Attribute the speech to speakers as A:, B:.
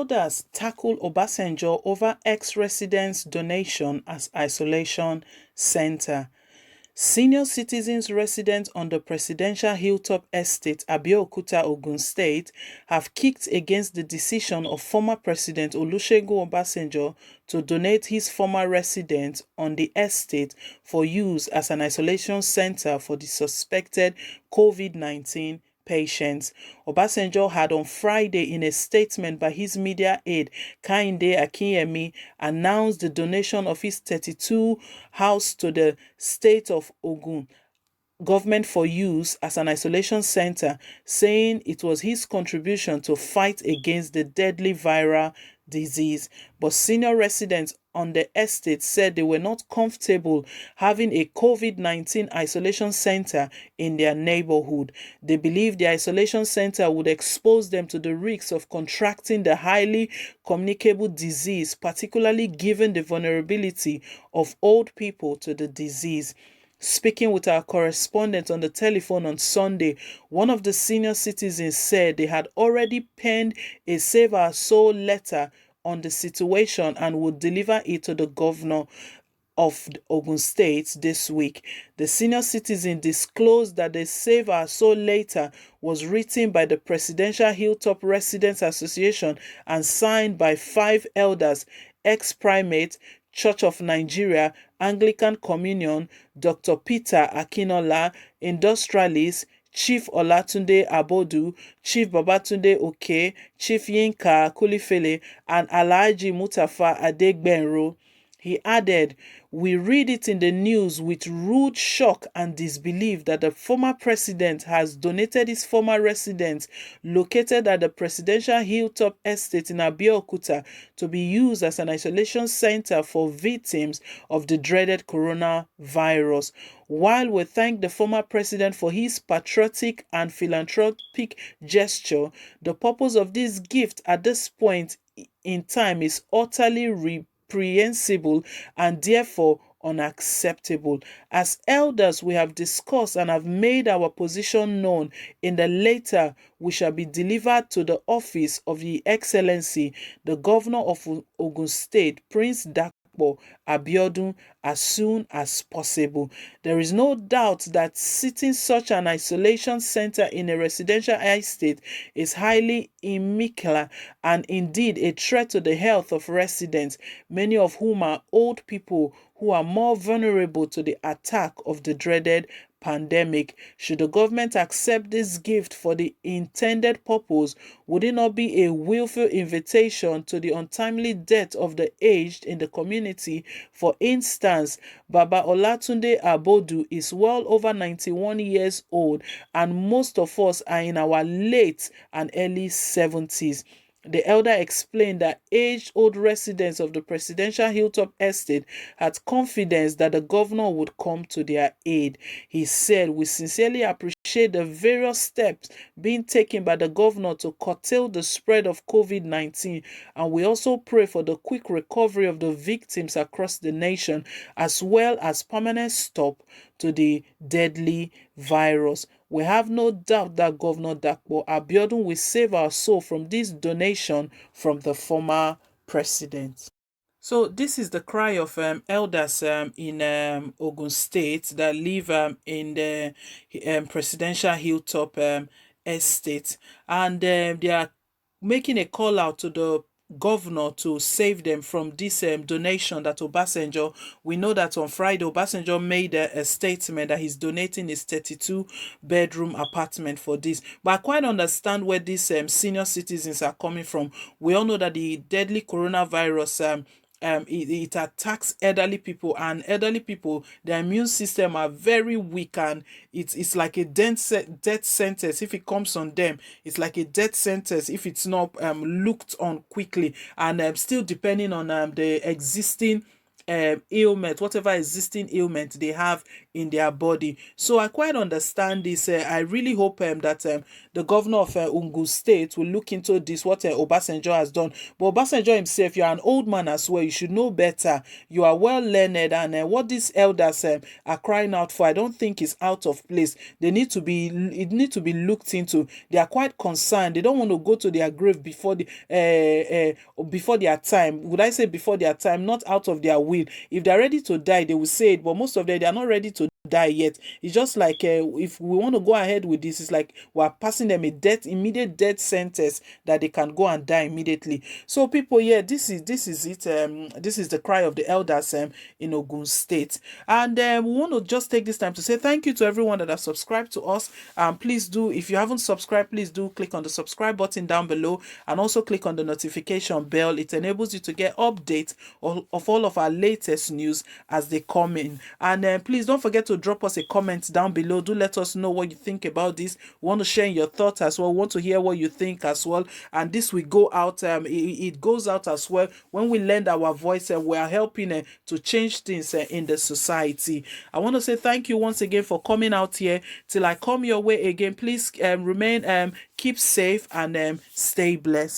A: Elders tackle Obasanjo over ex-residents' donation as isolation center. Senior citizens resident on the presidential hilltop estate, Abeokuta, Ogun State, have kicked against the decision of former President Olusegun Obasanjo to donate his former residence on the estate for use as an isolation center for the suspected COVID-19 patients. Obasanjo had on Friday, in a statement by his media aide Kainde Akinyemi, announced the donation of his 32 house to the state of Ogun government for use as an isolation center, saying it was his contribution to fight against the deadly viral disease. But senior residents on the estate said they were not comfortable having a COVID-19 isolation center in their neighborhood. They believe the isolation center would expose them to the risks of contracting the highly communicable disease, particularly given the vulnerability of old people to the disease. Speaking with our correspondent on the telephone on Sunday, one of the senior citizens said they had already penned a Save Our Soul letter on the situation and would deliver it to the governor of Ogun State this week. The senior citizen disclosed that the Save Our Soul letter was written by the Presidential Hilltop Residents Association and signed by 5 elders, ex-primate, Church of Nigeria, Anglican Communion, Dr. Peter Akinola, industrialist, Chief Olatunde Abodu, Chief Babatunde Oke, Chief Yinka Kulifele, and Alhaji Mutafa Adegbenro. He added, "We read it in the news with rude shock and disbelief that the former president has donated his former residence located at the presidential hilltop estate in Abeokuta to be used as an isolation center for victims of the dreaded coronavirus. While we thank the former president for his patriotic and philanthropic gesture, the purpose of this gift at this point in time is utterly reprehensible and therefore unacceptable. As elders, we have discussed and have made our position known. In the letter, we shall be delivered to the office of the Excellency, the Governor of Ogun State, Prince Abiodun, as soon as possible. There is no doubt that sitting such an isolation center in a residential estate is highly inimical and indeed a threat to the health of residents, many of whom are old people who are more vulnerable to the attack of the dreaded pandemic. Should the government accept this gift for the intended purpose, would it not be a willful invitation to the untimely death of the aged in the community? For instance, Baba Olatunde Abodu is well over 91 years old, and most of us are in our late and early 70s. The elder explained that aged old residents of the presidential hilltop estate had confidence that the governor would come to their aid. He said, "We sincerely appreciate the various steps being taken by the governor to curtail the spread of COVID-19, and we also pray for the quick recovery of the victims across the nation, as well as permanent stop to the deadly virus. We have no doubt that Governor Dapo Abiodun will save our soul from this donation from the former president." So this is the cry of elders in Ogun State that live in the presidential hilltop estate, and they are making a call out to the governor to save them from this donation that Obasanjo. We know that on Friday Obasanjo made a statement that he's donating his 32-bedroom apartment for this. But I quite understand where these senior citizens are coming from. We all know that the deadly coronavirus it attacks elderly people, and elderly people, their immune system are very weak, and it's like a death sentence if it comes on them. It's like a death sentence if it's not looked on quickly, and still depending on the existing ailment, whatever existing ailment they have in their body. So I quite understand this. I really hope that the governor of Ungu State will look into this, what Obasanjo has done. But Obasanjo himself, you're an old man as well. You should know better. You are well learned, and what these elders are crying out for, I don't think is out of place. They need to be, it need to be looked into. They are quite concerned. They don't want to go to their grave before their time. Would I say before their time? Not out of their will. If they're ready to die, they will say it. But most of them, they are not ready to die yet. It's just like if we want to go ahead with this, it's like we're passing them a immediate death sentence that they can go and die immediately. So people, yeah, this is it. This is the cry of the elders in Ogun State, and we want to just take this time to say thank you to everyone that has subscribed to us. Please do, if you haven't subscribed, please do click on the subscribe button down below, and also click on the notification bell. It enables you to get updates of all of our latest news as they come in. And please don't forget to drop us a comment down below. Do let us know what you think about this. We want to share your thoughts as well. We want to hear what you think as well. And this will go out, it goes out as well when we lend our voice, and we are helping to change things in the society. I want to say thank you once again for coming out here. Till I come your way again, please remain keep safe and stay blessed.